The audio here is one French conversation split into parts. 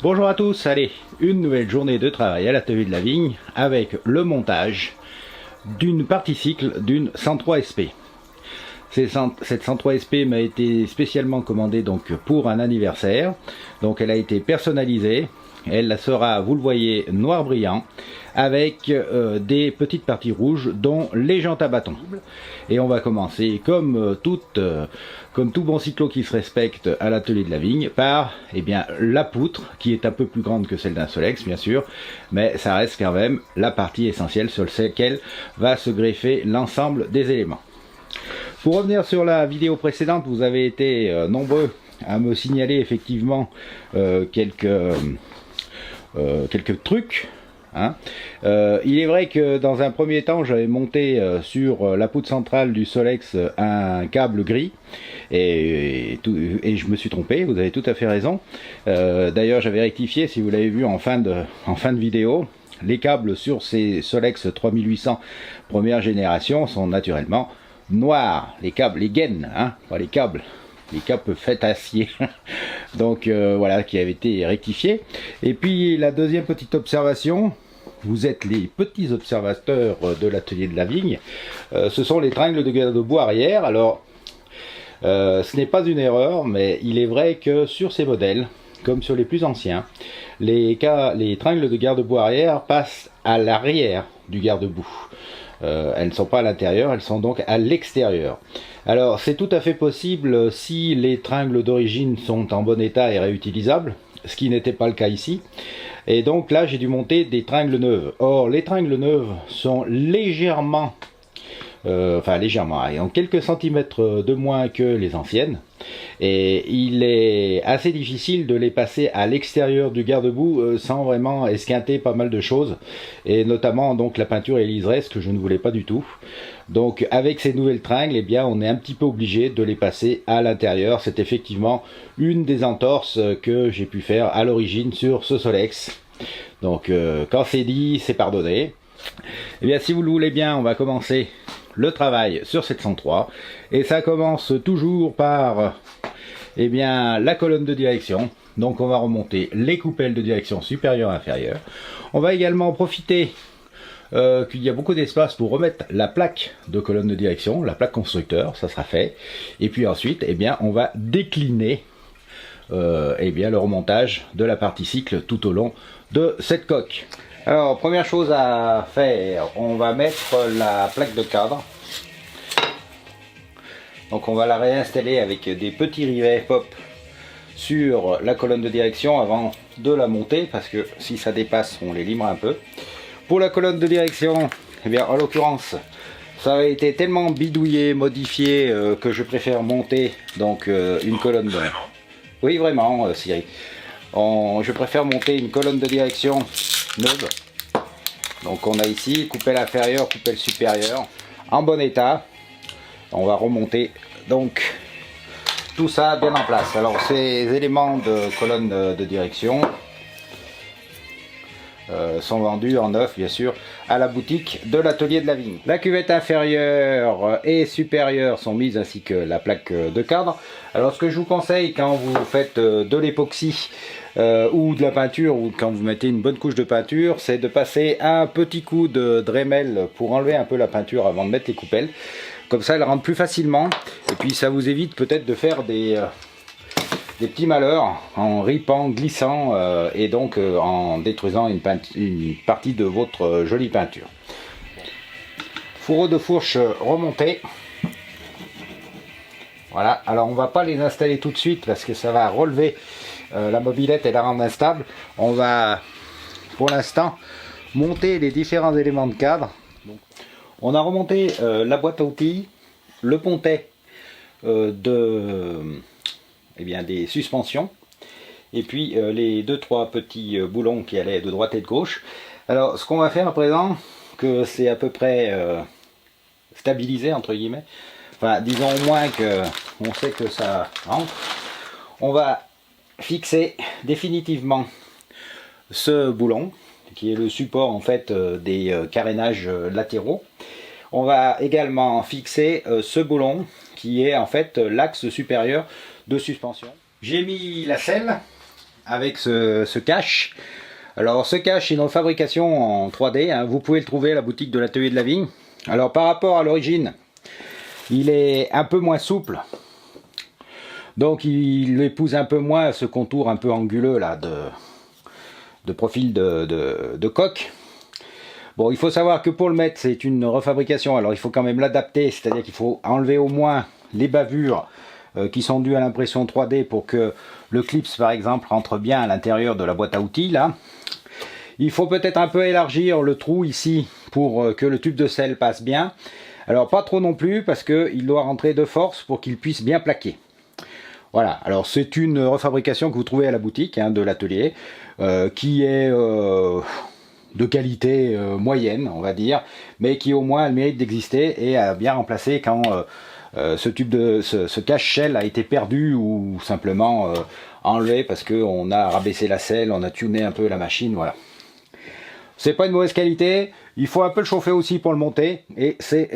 Bonjour à tous, allez, une nouvelle journée de travail à l'atelier de la vigne avec le montage d'une partie cycle d'une 103 SP. Cette 103 SP m'a été spécialement commandée donc pour un anniversaire, donc elle a été personnalisée, elle sera, vous le voyez, noir brillant, avec des petites parties rouges dont les jantes à bâton. Et on va commencer comme tout bon cyclo qui se respecte à l'atelier de la vigne par la poutre qui est un peu plus grande que celle d'un Solex bien sûr, mais ça reste quand même la partie essentielle sur laquelle va se greffer l'ensemble des éléments. Pour revenir sur la vidéo précédente, vous avez été nombreux à me signaler effectivement quelques trucs. Il est vrai que dans un premier temps j'avais monté sur la poutre centrale du Solex un câble gris et je me suis trompé, vous avez tout à fait raison. D'ailleurs j'avais rectifié, si vous l'avez vu en fin de vidéo, les câbles sur ces Solex 3800 première génération sont naturellement noirs, les câbles, les gaines, pas les câbles. Les câbles faits acier. Donc voilà, qui avait été rectifié. Et puis la deuxième petite observation, vous êtes les petits observateurs de l'atelier de la vigne, ce sont les tringles de garde-boue arrière. Alors ce n'est pas une erreur, mais il est vrai que sur ces modèles, comme sur les plus anciens, les tringles de garde-boue arrière passent à l'arrière du garde-boue. Elles ne sont pas à l'intérieur, elles sont donc à l'extérieur. Alors c'est tout à fait possible si les tringles d'origine sont en bon état et réutilisables, ce qui n'était pas le cas ici. Et donc là j'ai dû monter des tringles neuves. Or les tringles neuves sont légèrement, et en quelques centimètres de moins que les anciennes. Et il est assez difficile de les passer à l'extérieur du garde-boue sans vraiment esquinter pas mal de choses, et notamment donc la peinture et liseré, ce que je ne voulais pas du tout. Donc avec ces nouvelles tringles, on est un petit peu obligé de les passer à l'intérieur. C'est effectivement une des entorses que j'ai pu faire à l'origine sur ce Solex. Donc quand c'est dit, c'est pardonné. Si vous le voulez bien, on va commencer le travail sur cette 103, et ça commence toujours par la colonne de direction. Donc on va remonter les coupelles de direction supérieure et inférieure. On va également profiter qu'il y a beaucoup d'espace pour remettre la plaque de colonne de direction, la plaque constructeur, ça sera fait. Et puis ensuite, on va décliner le remontage de la partie cycle tout au long de cette coque. Alors, première chose à faire, on va mettre la plaque de cadre. Donc on va la réinstaller avec des petits rivets pop sur la colonne de direction avant de la monter, parce que si ça dépasse, on les limera un peu. Pour la colonne de direction, en l'occurrence, ça a été tellement bidouillé, modifié, que je préfère monter donc une colonne de... Oui, vraiment, Cyril. Je préfère monter une colonne de direction neuve. Donc on a ici coupelle inférieure, coupelle supérieure en bon état. On va remonter donc tout ça bien en place. Alors ces éléments de colonne de direction sont vendus en neuf bien sûr à la boutique de l'atelier de la vigne. La cuvette inférieure et supérieure sont mises, ainsi que la plaque de cadre. Alors ce que je vous conseille quand vous faites de l'époxy ou de la peinture, ou quand vous mettez une bonne couche de peinture, c'est de passer un petit coup de Dremel pour enlever un peu la peinture avant de mettre les coupelles. Comme ça, elle rentre plus facilement, et puis ça vous évite peut-être de faire des petits malheurs en ripant, glissant et donc en détruisant une partie de votre jolie peinture. Fourreau de fourche remonté. Voilà, alors on va pas les installer tout de suite parce que ça va relever la mobilette et la rendre instable. On va pour l'instant monter les différents éléments de cadre. Donc, on a remonté la boîte à outils, le pontet des suspensions, et puis les 2-3 petits boulons qui allaient de droite et de gauche. Alors ce qu'on va faire à présent, que c'est à peu près stabilisé entre guillemets, enfin disons au moins que on sait que ça rentre, on va fixer définitivement ce boulon qui est le support en fait des carénages latéraux. On va également fixer ce boulon qui est en fait l'axe supérieur de suspension. J'ai mis la selle avec ce cache. Alors ce cache est une fabrication en 3D, hein. Vous pouvez le trouver à la boutique de l'atelier de la vigne. Alors par rapport à l'origine, il est un peu moins souple. Donc il épouse un peu moins ce contour un peu anguleux là de profil de coque. Bon, il faut savoir que pour le mettre, c'est une refabrication, alors il faut quand même l'adapter, c'est-à-dire qu'il faut enlever au moins les bavures qui sont dues à l'impression 3D pour que le clips, par exemple, rentre bien à l'intérieur de la boîte à outils, là. Il faut peut-être un peu élargir le trou ici pour que le tube de sel passe bien. Alors pas trop non plus, parce qu'il doit rentrer de force pour qu'il puisse bien plaquer. Voilà, alors c'est une refabrication que vous trouvez à la boutique hein, de l'atelier, qui est de qualité moyenne, on va dire, mais qui au moins a le mérite d'exister et a bien remplacé quand ce cache-shell a été perdu ou simplement enlevé parce qu'on a rabaissé la selle, on a tuné un peu la machine, voilà. C'est pas une mauvaise qualité, il faut un peu le chauffer aussi pour le monter, et c'est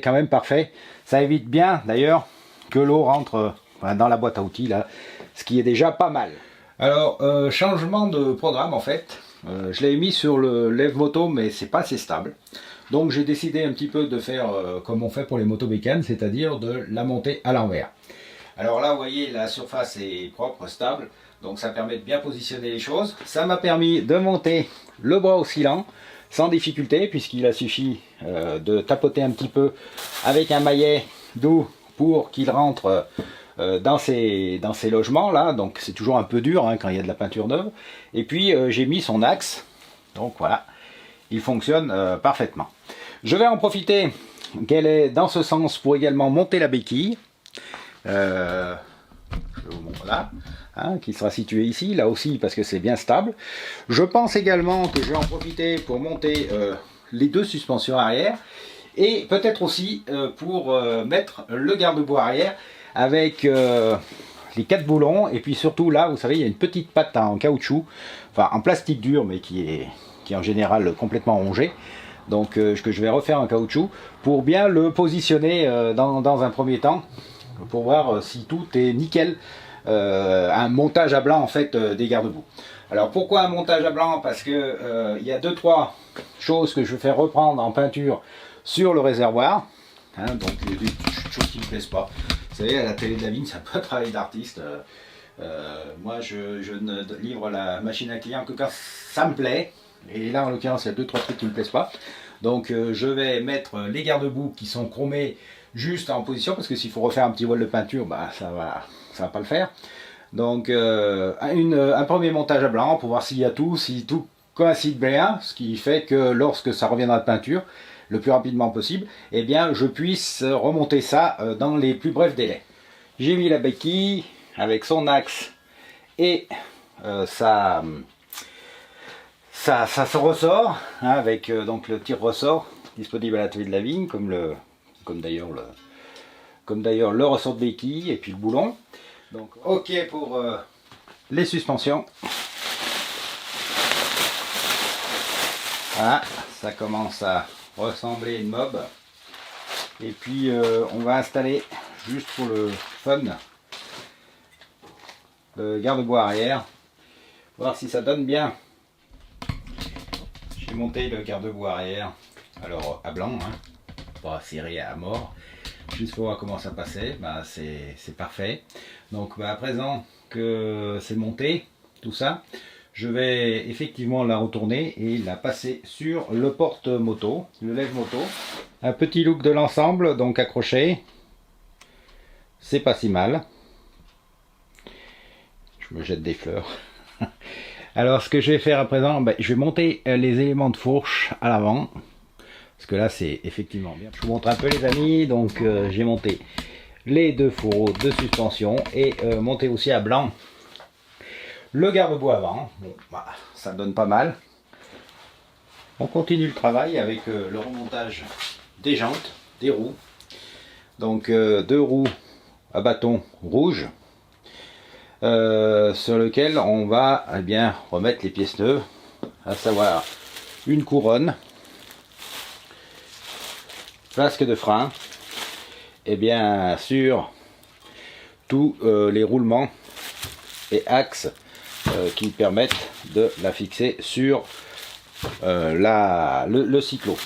quand même parfait. Ça évite bien d'ailleurs que l'eau rentre dans la boîte à outils, là, ce qui est déjà pas mal. Alors, changement de programme en fait. Je l'avais mis sur le lève-moto, mais c'est pas assez stable. Donc j'ai décidé un petit peu de faire comme on fait pour les motos bécanes, c'est-à-dire de la monter à l'envers. Alors là, vous voyez, la surface est propre, stable, donc ça permet de bien positionner les choses. Ça m'a permis de monter le bras oscillant sans difficulté, puisqu'il a suffi de tapoter un petit peu avec un maillet doux pour qu'il rentre dans ces logements là, donc c'est toujours un peu dur hein, quand il y a de la peinture neuve. Et puis j'ai mis son axe, donc voilà, il fonctionne parfaitement. Je vais en profiter qu'elle est dans ce sens pour également monter la béquille. Je vous montre là, hein, qui sera située ici, là aussi parce que c'est bien stable. Je pense également que je vais en profiter pour monter les deux suspensions arrière et peut-être aussi pour mettre le garde-boue arrière avec les 4 boulons, et puis surtout là vous savez il y a une petite patte en caoutchouc, enfin en plastique dur mais qui est en général complètement rongé, donc que je vais refaire en caoutchouc pour bien le positionner dans un premier temps pour voir si tout est nickel. Un montage à blanc en fait des garde-boue. Alors pourquoi un montage à blanc? Parce que il y a 2-3 choses que je vais faire reprendre en peinture sur le réservoir, hein, donc des choses qui ne me plaisent pas. Vous savez, à la télé de la vigne, c'est un peu un travail d'artiste. Moi, je ne livre la machine à client que quand ça me plaît. Et là, en l'occurrence, il y a 2-3 trucs qui ne me plaisent pas. Donc, je vais mettre les garde-boue qui sont chromés juste en position, parce que s'il faut refaire un petit voile de peinture, bah, ça va pas le faire. Donc, un premier montage à blanc pour voir s'il y a tout, si tout coïncide bien, ce qui fait que lorsque ça reviendra de peinture, le plus rapidement possible, eh bien je puisse remonter ça dans les plus brefs délais. J'ai mis la béquille avec son axe et ça se ressort hein, avec donc le tire-ressort disponible à l'atelier de la vigne, comme d'ailleurs le ressort de béquille et puis le boulon. Donc ok pour les suspensions. Voilà, ça commence à ressembler à une mob. Et puis on va installer juste pour le fun le garde-boue arrière, voir si ça donne bien. J'ai monté le garde-boue arrière, alors à blanc, hein, pas serré à mort, juste pour voir comment ça passait. Bah, c'est parfait. Donc bah, à présent que c'est monté tout ça, je vais effectivement la retourner et la passer sur le porte-moto, le lève-moto. Un petit look de l'ensemble, donc accroché. C'est pas si mal. Je me jette des fleurs. Alors ce que je vais faire à présent, ben, je vais monter les éléments de fourche à l'avant. Parce que là c'est effectivement bien. Je vous montre un peu les amis. Donc j'ai monté les 2 fourreaux de suspension et monté aussi à blanc le garde-boue avant. Bon, bah, ça donne pas mal. On continue le travail avec le remontage des jantes, des roues. Donc 2 roues à bâton rouge sur lequel on va eh bien remettre les pièces neuves, à savoir une couronne, flasque de frein, et bien sûr tous les roulements et axes qui permettent de la fixer sur le cyclo.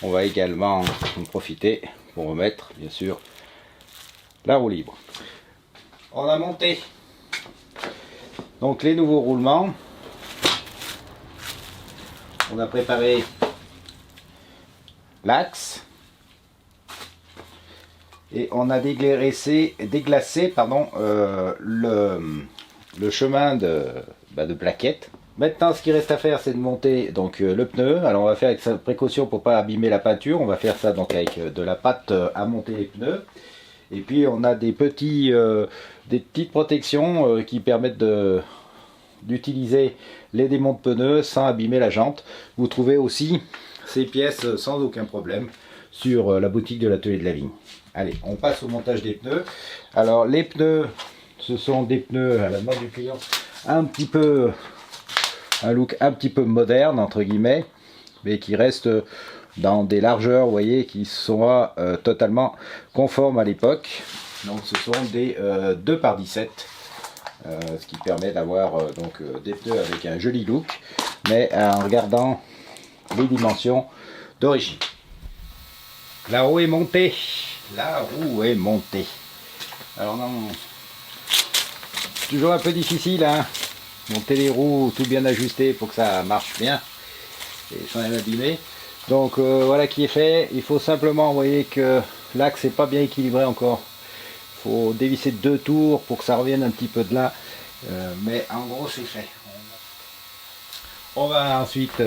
On va également en profiter pour remettre bien sûr la roue libre. On a monté donc les nouveaux roulements. On a préparé l'axe et on a déglacé le chemin de plaquettes. Maintenant, ce qui reste à faire, c'est de monter donc le pneu. Alors, on va faire avec sa précaution pour pas abîmer la peinture. On va faire ça donc avec de la pâte à monter les pneus. Et puis, on a des petites protections qui permettent d'utiliser les démonts de pneus sans abîmer la jante. Vous trouvez aussi ces pièces sans aucun problème sur la boutique de l'atelier de la vigne. Allez, on passe au montage des pneus. Alors, les pneus, ce sont des pneus à la demande du client, un look un petit peu moderne entre guillemets, mais qui reste dans des largeurs, vous voyez, qui sont totalement conformes à l'époque. Donc ce sont des 2 par 17, ce qui permet d'avoir des pneus avec un joli look, mais en regardant les dimensions d'origine. La roue est montée, Alors non, toujours un peu difficile, hein. Monter les roues tout bien ajustées pour que ça marche bien et sans rien abîmer. Donc voilà qui est fait. Il faut simplement, vous voyez que l'axe n'est pas bien équilibré encore. Il faut dévisser 2 tours pour que ça revienne un petit peu de là. Mais en gros c'est fait. On va ensuite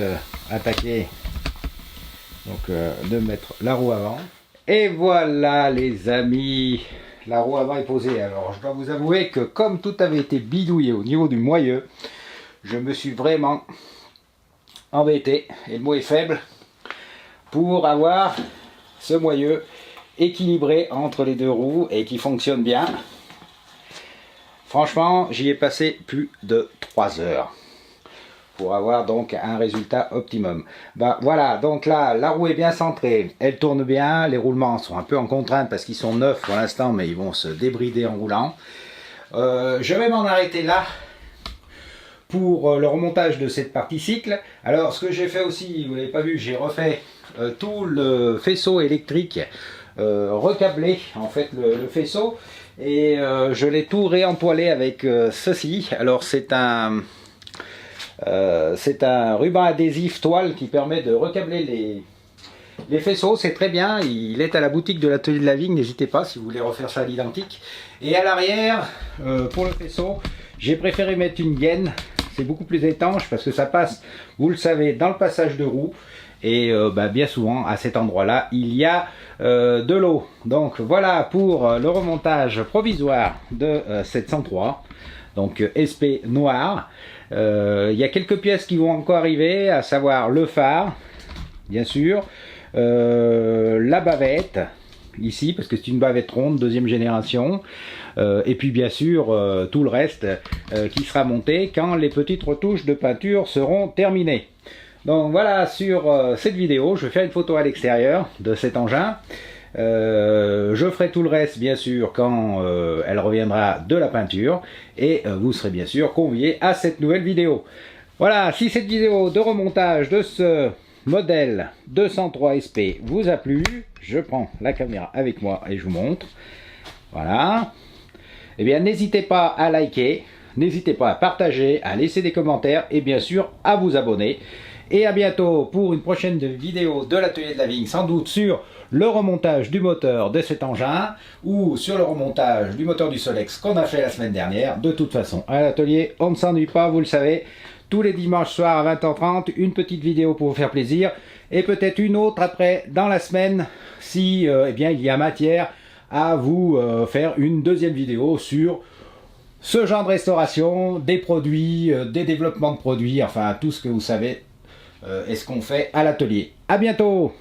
attaquer de mettre la roue avant. Et voilà les amis, la roue avant est posée. Alors je dois vous avouer que comme tout avait été bidouillé au niveau du moyeu, je me suis vraiment embêté, et le mot est faible, pour avoir ce moyeu équilibré entre les 2 roues et qui fonctionne bien. Franchement, j'y ai passé plus de 3 heures pour avoir donc un résultat optimum. Voilà, donc là, la roue est bien centrée, elle tourne bien, les roulements sont un peu en contrainte parce qu'ils sont neufs pour l'instant, mais ils vont se débrider en roulant. Je vais m'en arrêter là pour le remontage de cette partie cycle. Alors, ce que j'ai fait aussi, vous l'avez pas vu, j'ai refait tout le faisceau électrique, recablé en fait le faisceau, et je l'ai tout réempoilé avec ceci. Alors, c'est un ruban adhésif toile qui permet de recabler les faisceaux, c'est très bien, il est à la boutique de l'atelier de la vigne, n'hésitez pas si vous voulez refaire ça à l'identique. Et à l'arrière, pour le faisceau, j'ai préféré mettre une gaine, c'est beaucoup plus étanche parce que ça passe, vous le savez, dans le passage de roue. Et bien souvent à cet endroit là il y a de l'eau. Donc voilà pour le remontage provisoire de 703, donc SP noir. Il y a quelques pièces qui vont encore arriver, à savoir le phare, bien sûr, la bavette, ici, parce que c'est une bavette ronde, 2e génération, et puis bien sûr tout le reste qui sera monté quand les petites retouches de peinture seront terminées. Donc voilà, sur cette vidéo, je vais faire une photo à l'extérieur de cet engin. Je ferai tout le reste bien sûr quand elle reviendra de la peinture, et vous serez bien sûr conviés à cette nouvelle vidéo. Voilà, si cette vidéo de remontage de ce modèle 203 SP vous a plu, je prends la caméra avec moi et je vous montre. Voilà, et bien n'hésitez pas à liker, n'hésitez pas à partager, à laisser des commentaires et bien sûr à vous abonner. Et à bientôt pour une prochaine vidéo de l'atelier de la vigne, sans doute sur le remontage du moteur de cet engin ou sur le remontage du moteur du Solex qu'on a fait la semaine dernière. De toute façon, à l'atelier, on ne s'ennuie pas, vous le savez. Tous les dimanches soirs à 20h30, une petite vidéo pour vous faire plaisir. Et peut-être une autre après dans la semaine si il y a matière à vous faire une 2e vidéo sur ce genre de restauration, des produits, des développements de produits, enfin tout ce que vous savez est ce qu'on fait à l'atelier. À bientôt!